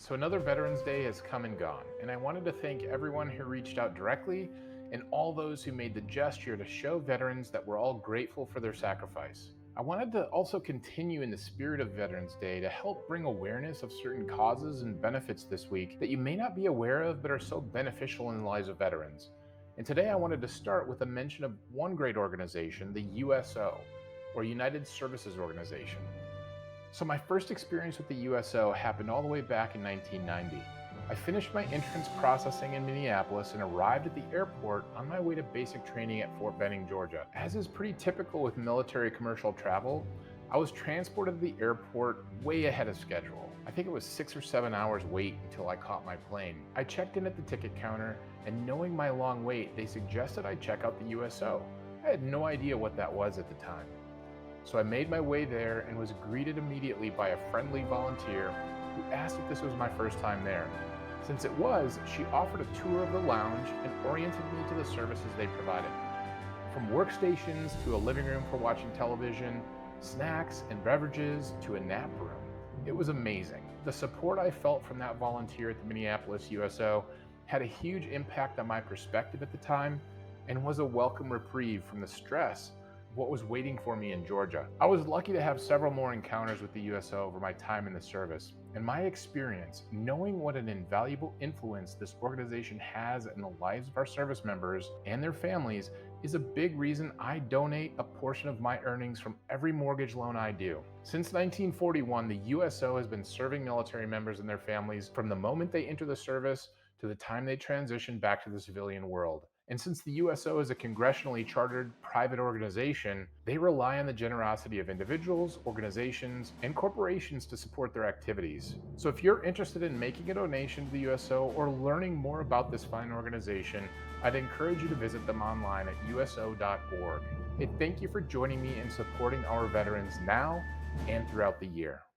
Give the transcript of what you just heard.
So another Veterans Day has come and gone, and I wanted to thank everyone who reached out directly and all those who made the gesture to show veterans that we're all grateful for their sacrifice. I wanted to also continue in the spirit of Veterans Day to help bring awareness of certain causes and benefits this week that you may not be aware of but are so beneficial in the lives of veterans. And today I wanted to start with a mention of one great organization, the USO, or United Services Organization. So my first experience with the USO happened all the way back in 1990. I finished my entrance processing in Minneapolis and arrived at the airport on my way to basic training at Fort Benning, Georgia. As is pretty typical with military commercial travel, I was transported to the airport way ahead of schedule. I think it was 6 or 7 hours wait until I caught my plane. I checked in at the ticket counter, and knowing my long wait, they suggested I check out the USO. I had no idea what that was at the time. So I made my way there and was greeted immediately by a friendly volunteer who asked if this was my first time there. Since it was, she offered a tour of the lounge and oriented me to the services they provided. From workstations to a living room for watching television, snacks and beverages to a nap room. It was amazing. The support I felt from that volunteer at the Minneapolis USO had a huge impact on my perspective at the time and was a welcome reprieve from the stress what was waiting for me in Georgia. I was lucky to have several more encounters with the USO over my time in the service. In my experience, knowing what an invaluable influence this organization has in the lives of our service members and their families is a big reason I donate a portion of my earnings from every mortgage loan I do. Since 1941, the USO has been serving military members and their families from the moment they enter the service to the time they transition back to the civilian world. And since the USO is a congressionally chartered private organization, they rely on the generosity of individuals, organizations, and corporations to support their activities. So if you're interested in making a donation to the USO or learning more about this fine organization, I'd encourage you to visit them online at uso.org. And thank you for joining me in supporting our veterans now and throughout the year.